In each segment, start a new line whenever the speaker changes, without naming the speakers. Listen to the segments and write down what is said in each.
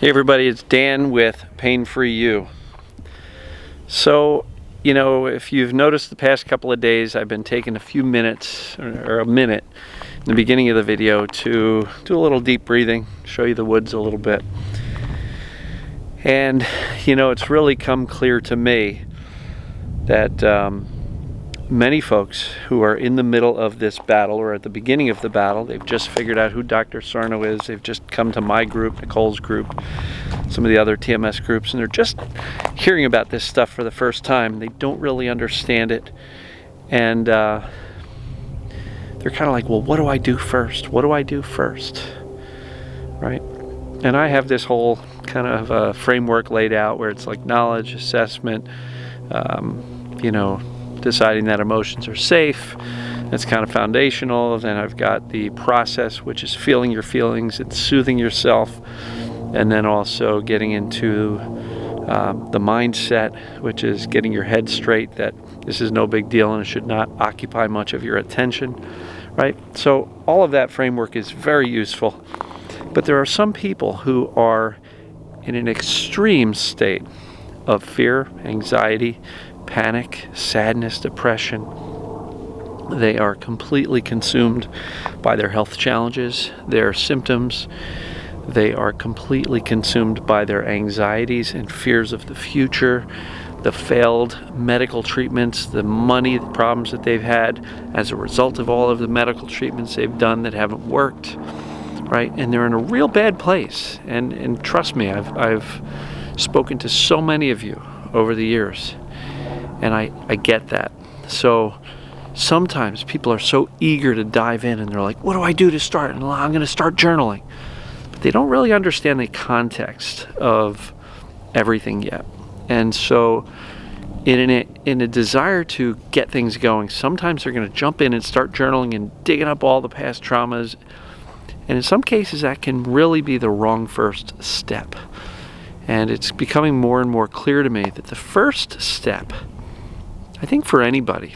Hey everybody, it's Dan with Pain Free You. So, if you've noticed the past couple of days, I've been taking a few minutes, or a minute, in the beginning of the video to do a little deep breathing, show you the woods a little bit. And, it's really come clear to me that many folks who are in the middle of this battle or at the beginning of the battle, they've just figured out who Dr. Sarno is, they've just come to my group, Nicole's group, some of the other TMS groups, and they're just hearing about this stuff for the first time. They don't really understand it, and they're kind of like, well, what do I do first? What do I do first? Right? And I have this whole kind of framework laid out where it's like knowledge, assessment, deciding that emotions are safe. That's kind of foundational. Then I've got the process, which is feeling your feelings and soothing yourself, and then also getting into the mindset, which is getting your head straight that this is no big deal and it should not occupy much of your attention, right? So all of that framework is very useful, but there are some people who are in an extreme state of fear, anxiety, panic, sadness, depression. They are completely consumed by their health challenges, their symptoms. They are completely consumed by their anxieties and fears of the future, the failed medical treatments, the money, the problems that they've had as a result of all of the medical treatments they've done that haven't worked, right? And they're in a real bad place. And trust me, I've spoken to so many of you over the years, and I get that. So sometimes people are so eager to dive in and they're like, what do I do to start? And I'm going to start journaling. But they don't really understand the context of everything yet. And so in a desire to get things going, sometimes they're going to jump in and start journaling and digging up all the past traumas. And in some cases that can really be the wrong first step. And it's becoming more and more clear to me that the first step, I think for anybody,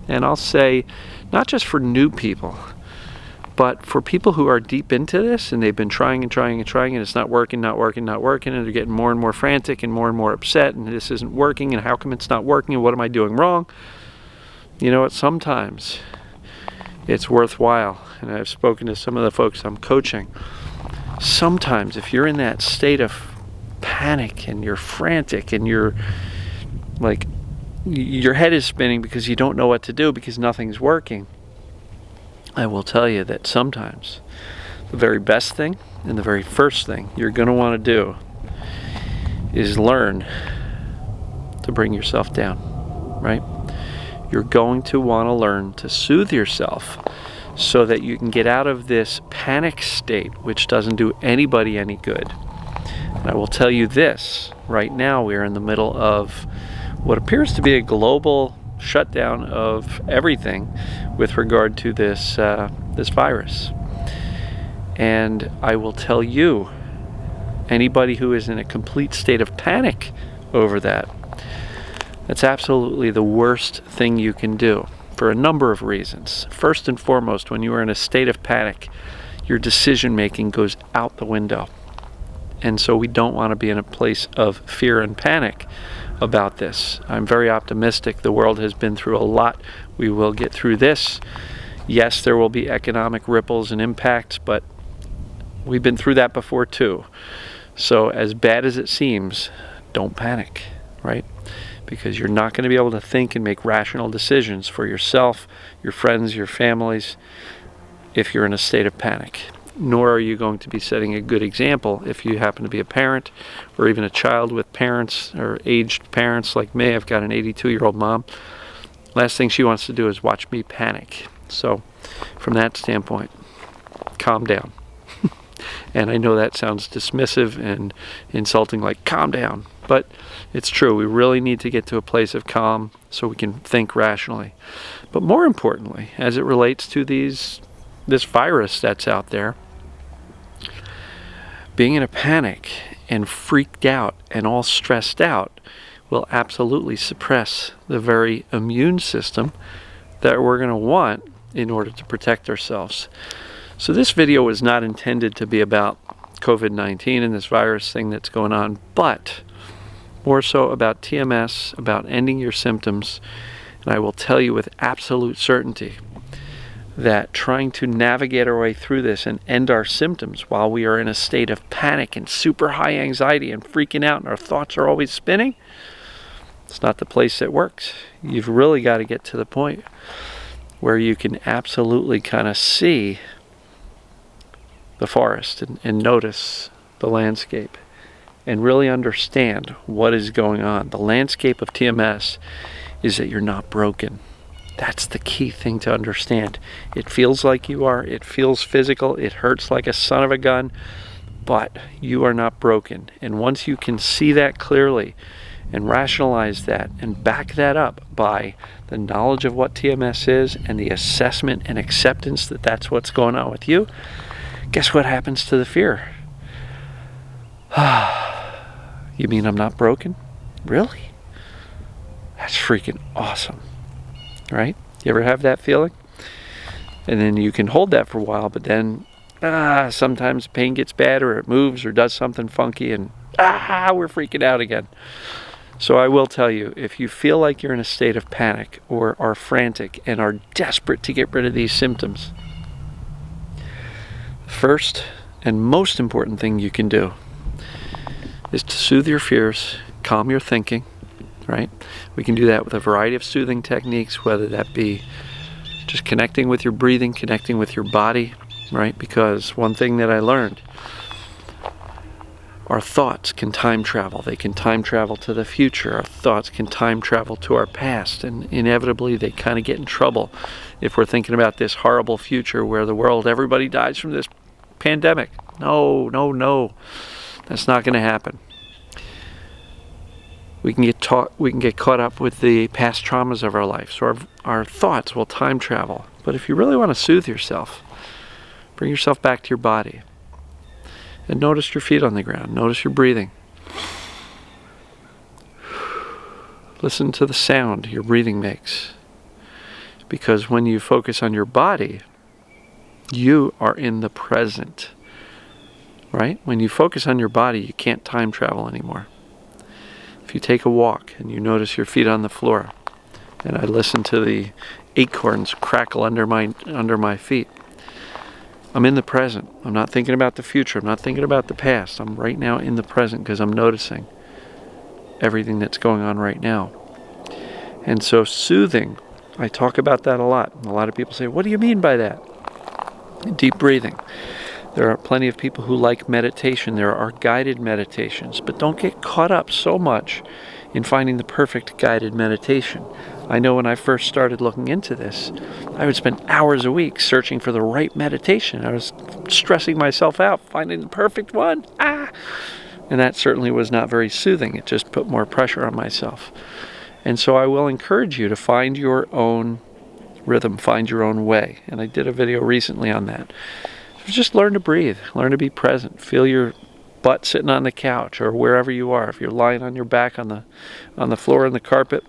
and I'll say not just for new people, but for people who are deep into this and they've been trying and it's not working, and they're getting more and more frantic and more upset, and this isn't working, and how come it's not working, and what am I doing wrong? You know what, sometimes it's worthwhile, and I've spoken to some of the folks I'm coaching. Sometimes if you're in that state of panic and you're frantic and you're like, your head is spinning because you don't know what to do because nothing's working, I will tell you that sometimes the very best thing and the very first thing you're going to want to do is learn to bring yourself down, right? You're going to want to learn to soothe yourself so that you can get out of this panic state, which doesn't do anybody any good. And I will tell you this, right now we're in the middle of what appears to be a global shutdown of everything with regard to this virus. And I will tell you, anybody who is in a complete state of panic over that, that's absolutely the worst thing you can do for a number of reasons. First and foremost, when you are in a state of panic, your decision making goes out the window. And so we don't want to be in a place of fear and panic about this. I'm very optimistic. The world has been through a lot. We will get through this. Yes, there will be economic ripples and impacts, but we've been through that before too. So as bad as it seems, don't panic, right? Because you're not going to be able to think and make rational decisions for yourself, your friends, your families, if you're in a state of panic. Nor are you going to be setting a good example if you happen to be a parent or even a child with parents or aged parents like me. I've got an 82-year-old mom. Last thing she wants to do is watch me panic. So from that standpoint, calm down. And I know that sounds dismissive and insulting, like calm down, but it's true. We really need to get to a place of calm so we can think rationally. But more importantly, as it relates to this virus that's out there, being in a panic and freaked out and all stressed out will absolutely suppress the very immune system that we're going to want in order to protect ourselves. So this video is not intended to be about COVID-19 and this virus thing that's going on, but more so about TMS, about ending your symptoms. And I will tell you with absolute certainty that trying to navigate our way through this and end our symptoms while we are in a state of panic and super high anxiety and freaking out and our thoughts are always spinning, it's not the place that works. You've really got to get to the point where you can absolutely kind of see the forest and notice the landscape and really understand what is going on. The landscape of TMS is that you're not broken. That's the key thing to understand. It feels like you are. It feels physical. It hurts like a son of a gun, but you are not broken. And once you can see that clearly and rationalize that and back that up by the knowledge of what TMS is and the assessment and acceptance that that's what's going on with you, guess what happens to the fear? You mean I'm not broken? Really? That's freaking awesome. Right? You ever have that feeling? And then you can hold that for a while, but then sometimes pain gets bad or it moves or does something funky and we're freaking out again. So I will tell you, if you feel like you're in a state of panic or are frantic and are desperate to get rid of these symptoms, first and most important thing you can do is to soothe your fears, calm your thinking, right? We can do that with a variety of soothing techniques, whether that be just connecting with your breathing, connecting with your body, right? Because one thing that I learned, our thoughts can time travel. They can time travel to the future. Our thoughts can time travel to our past, and inevitably they kind of get in trouble if we're thinking about this horrible future where the world, everybody dies from this pandemic. No. That's not going to happen. We can get caught up with the past traumas of our life. So our thoughts will time travel. But if you really want to soothe yourself, bring yourself back to your body. And notice your feet on the ground. Notice your breathing. Listen to the sound your breathing makes. Because when you focus on your body, you are in the present. Right? When you focus on your body, you can't time travel anymore. If you take a walk and you notice your feet on the floor, and I listen to the acorns crackle under my feet, I'm in the present. I'm not thinking about the future. I'm not thinking about the past. I'm right now in the present because I'm noticing everything that's going on right now. And so soothing, I talk about that a lot. A lot of people say, what do you mean by that? Deep breathing. There are plenty of people who like meditation. There are guided meditations, but don't get caught up so much in finding the perfect guided meditation. I know when I first started looking into this, I would spend hours a week searching for the right meditation. I was stressing myself out, finding the perfect one. And that certainly was not very soothing. It just put more pressure on myself. And so I will encourage you to find your own rhythm, find your own way. And I did a video recently on that. Just learn to breathe, learn to be present. Feel your butt sitting on the couch or wherever you are. If you're lying on your back on the floor on the carpet,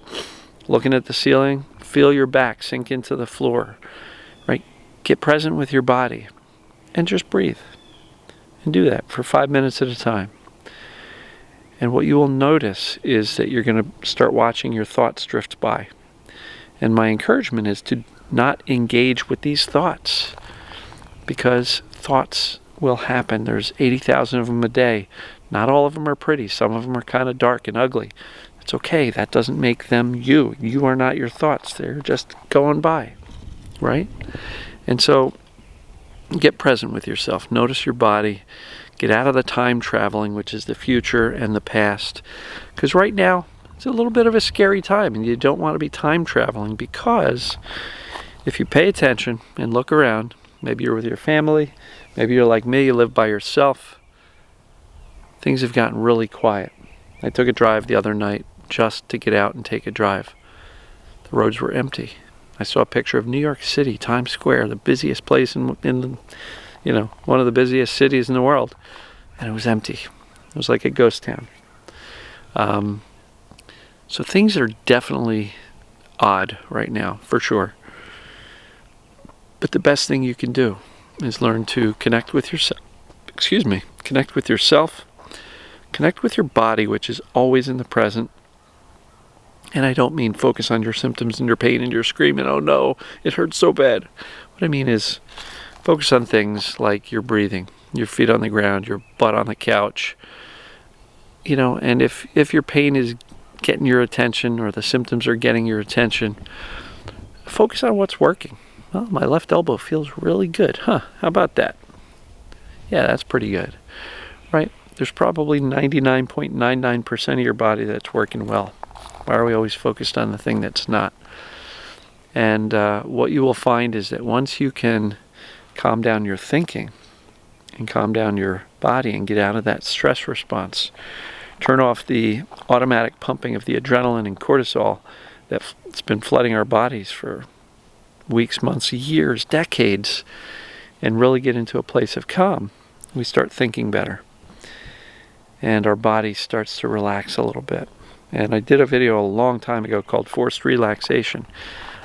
looking at the ceiling, feel your back sink into the floor, right? Get present with your body and just breathe. And do that for 5 minutes at a time. And what you will notice is that you're going to start watching your thoughts drift by. And my encouragement is to not engage with these thoughts, because thoughts will happen. There's 80,000 of them a day. Not all of them are pretty. Some of them are kind of dark and ugly. It's okay. That doesn't make them you. You are not your thoughts. They're just going by, right? And so get present with yourself. Notice your body. Get out of the time traveling, which is the future and the past. Because right now, it's a little bit of a scary time, and you don't want to be time traveling, because if you pay attention and look around, maybe you're with your family, maybe you're like me, you live by yourself, things have gotten really quiet. I took a drive the other night just to get out and take a drive. The roads were empty. I saw a picture of New York City, Times Square, the busiest place in one of the busiest cities in the world, and it was empty. It was like a ghost town. So things are definitely odd right now, for sure. But the best thing you can do is learn to connect with yourself, excuse me, connect with yourself, connect with your body, which is always in the present. And I don't mean focus on your symptoms and your pain and your screaming, oh no, it hurts so bad. What I mean is focus on things like your breathing, your feet on the ground, your butt on the couch. You know, and if your pain is getting your attention or the symptoms are getting your attention, focus on what's working. Well, my left elbow feels really good. Huh, how about that? Yeah, that's pretty good, right? There's probably 99.99% of your body that's working well. Why are we always focused on the thing that's not? And what you will find is that once you can calm down your thinking and calm down your body and get out of that stress response, turn off the automatic pumping of the adrenaline and cortisol that's been flooding our bodies for weeks, months, years, decades, and really get into a place of calm, we start thinking better. And our body starts to relax a little bit. And I did a video a long time ago called Forced Relaxation.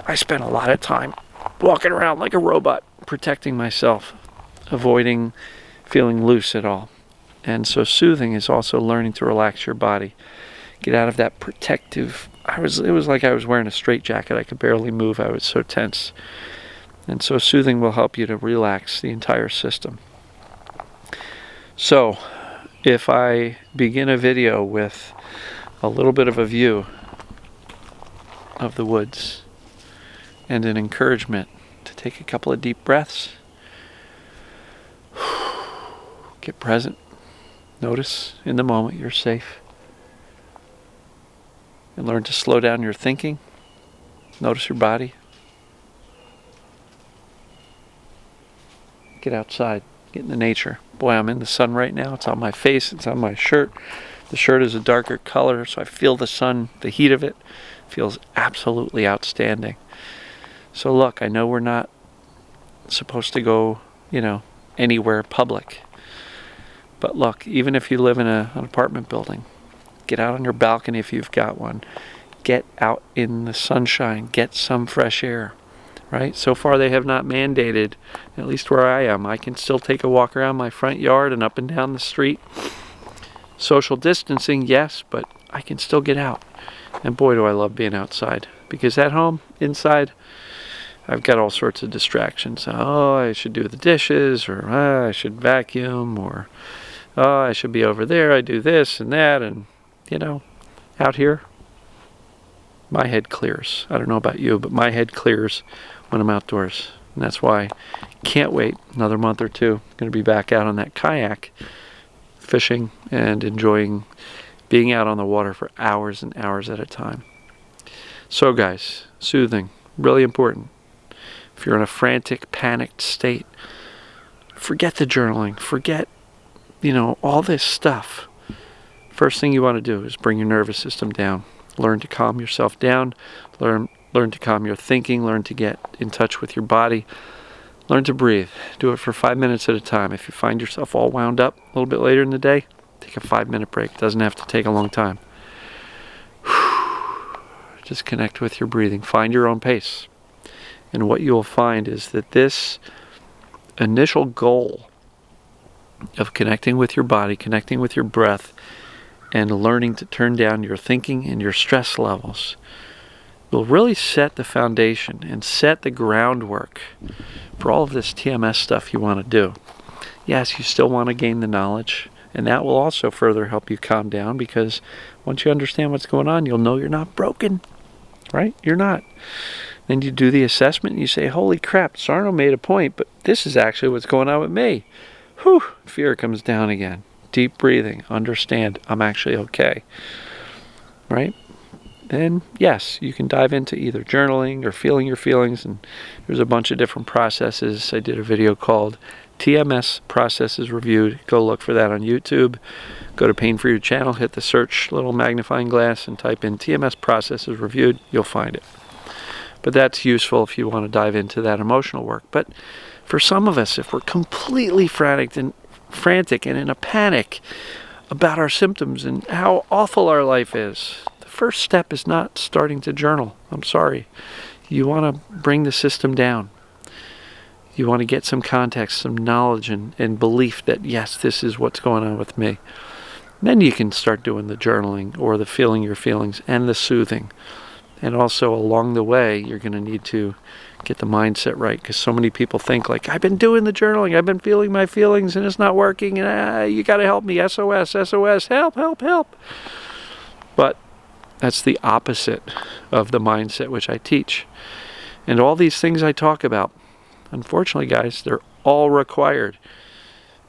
I spent a lot of time walking around like a robot, protecting myself, avoiding feeling loose at all. And so soothing is also learning to relax your body. Get out of that protective, it was like I was wearing a straitjacket. I could barely move. I was so tense. And so soothing will help you to relax the entire system. So if I begin a video with a little bit of a view of the woods and an encouragement to take a couple of deep breaths, get present, notice in the moment you're safe, and learn to slow down your thinking, notice your body, get outside, get in the nature. Boy, I'm in the sun right now. It's on my face, it's on my shirt. The shirt is a darker color, so I feel the sun, the heat of it feels absolutely outstanding. So look, I know we're not supposed to go, anywhere public. But look, even if you live in an apartment building, get out on your balcony if you've got one. Get out in the sunshine, get some fresh air, right? So far they have not mandated, at least where I am, I can still take a walk around my front yard and up and down the street. Social distancing, yes, but I can still get out. And boy, do I love being outside. Because at home, inside, I've got all sorts of distractions. Oh, I should do the dishes, or I should vacuum, or oh, I should be over there. I do this and that, and out here, my head clears. I don't know about you, but my head clears when I'm outdoors. And that's why I can't wait another month or two. I'm going to be back out on that kayak, fishing and enjoying being out on the water for hours and hours at a time. So guys, soothing, really important. If you're in a frantic, panicked state, forget the journaling, forget, all this stuff. First thing you want to do is bring your nervous system down. Learn to calm yourself down, learn to calm your thinking, learn to get in touch with your body. Learn to breathe. Do it for 5 minutes at a time. If you find yourself all wound up a little bit later in the day, take a 5-minute break. It doesn't have to take a long time. Just connect with your breathing. Find your own pace. And what you will find is that this initial goal of connecting with your body, connecting with your breath, and learning to turn down your thinking and your stress levels will really set the foundation and set the groundwork for all of this TMS stuff you want to do. Yes, you still want to gain the knowledge, and that will also further help you calm down, because once you understand what's going on, you'll know you're not broken, right? You're not. Then you do the assessment and you say, holy crap, Sarno made a point, but this is actually what's going on with me. Whew, fear comes down again. Deep breathing, understand I'm actually okay, right? Then yes, you can dive into either journaling or feeling your feelings, and there's a bunch of different processes. I did a video called TMS Processes Reviewed. Go look for that on YouTube. Go to Pain For You channel, hit the search little magnifying glass and type in TMS Processes Reviewed. You'll find it. But that's useful if you want to dive into that emotional work. But for some of us, if we're completely frantic and in a panic about our symptoms and how awful our life is, the first step is not starting to journal. I'm sorry. You want to bring the system down. You want to get some context, some knowledge and belief that, yes, this is what's going on with me. Then you can start doing the journaling or the feeling your feelings and the soothing. And also along the way, you're going to need to get the mindset right, because so many people think like, I've been doing the journaling, I've been feeling my feelings and it's not working, and you got to help me, SOS, SOS, help, help, help. But that's the opposite of the mindset which I teach. And all these things I talk about, unfortunately, guys, they're all required.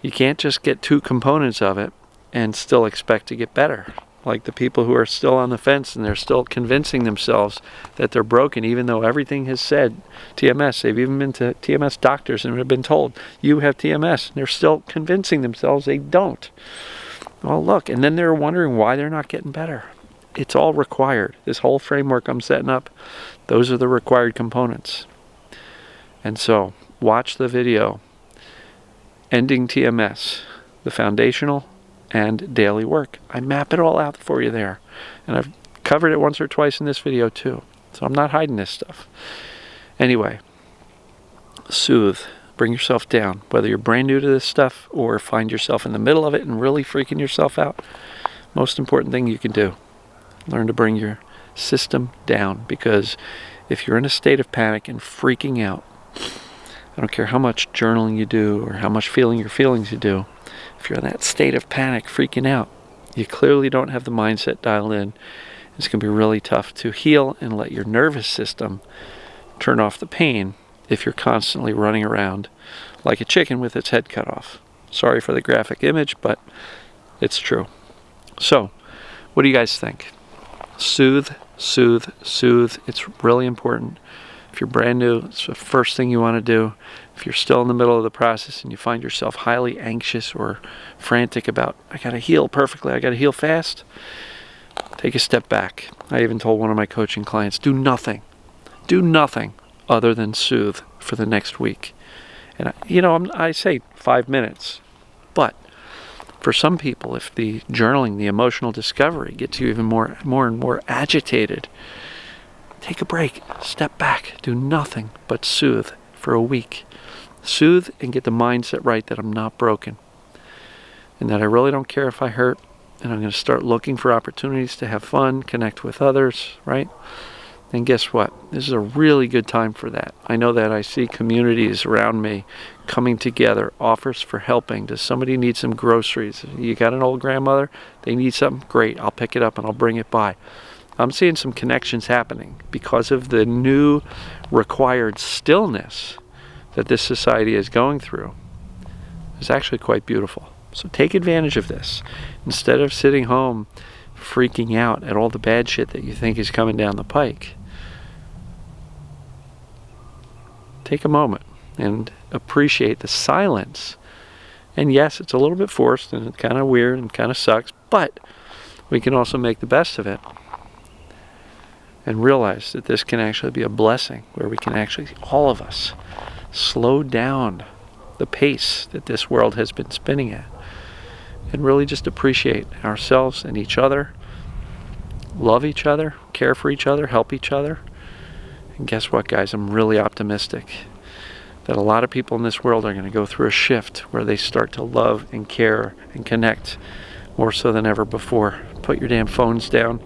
You can't just get 2 components of it and still expect to get better. Like the people who are still on the fence and they're still convincing themselves that they're broken, even though everything has said TMS. They've even been to TMS doctors and have been told, you have TMS. And they're still convincing themselves they don't. Well, look, and then they're wondering why they're not getting better. It's all required. This whole framework I'm setting up, those are the required components. And so, watch the video, Ending TMS, the foundational and daily work. I map it all out for you there. And I've covered it once or twice in this video too. So I'm not hiding this stuff. Anyway, soothe. Bring yourself down. Whether you're brand new to this stuff or find yourself in the middle of it and really freaking yourself out, most important thing you can do, learn to bring your system down. Because if you're in a state of panic and freaking out, I don't care how much journaling you do or how much feeling your feelings you do, if you're in that state of panic, freaking out, you clearly don't have the mindset dialed in. It's going to be really tough to heal and let your nervous system turn off the pain if you're constantly running around like a chicken with its head cut off. Sorry for the graphic image, but it's true. So, what do you guys think? Soothe, soothe, soothe. It's really important. If you're brand new, it's the first thing you want to do. If you're still in the middle of the process and you find yourself highly anxious or frantic about, I got to heal perfectly, I got to heal fast, take a step back. I even told one of my coaching clients, do nothing other than soothe for the next week. And I say 5 minutes, but for some people, if the journaling, the emotional discovery gets you even more and more agitated, take a break, step back, do nothing but soothe for a week. Soothe and get the mindset right that I'm not broken and that I really don't care if I hurt, and I'm going to start looking for opportunities to have fun, connect with others, right? And guess what? This is a really good time for that. I know that I see communities around me coming together, offers for helping. Does somebody need some groceries? You got an old grandmother? They need something? Great, I'll pick it up and I'll bring it by. I'm seeing some connections happening because of the new required stillness that this society is going through. It's actually quite beautiful. So take advantage of this. Instead of sitting home freaking out at all the bad shit that you think is coming down the pike, take a moment and appreciate the silence. And yes, it's a little bit forced and it's kind of weird and kind of sucks, but we can also make the best of it and realize that this can actually be a blessing where we can actually, all of us, slow down the pace that this world has been spinning at and really just appreciate ourselves and each other, love each other, care for each other, help each other. And guess what, guys? I'm really optimistic that a lot of people in this world are going to go through a shift where they start to love and care and connect more so than ever before. Put your damn phones down.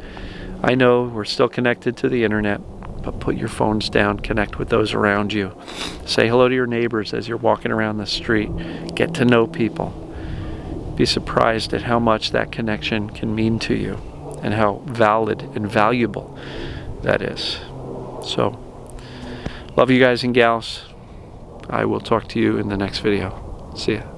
I know we're still connected to the internet, but put your phones down, connect with those around you. Say hello to your neighbors as you're walking around the street. Get to know people. Be surprised at how much that connection can mean to you and how valid and valuable that is. So, love you guys and gals. I will talk to you in the next video. See ya.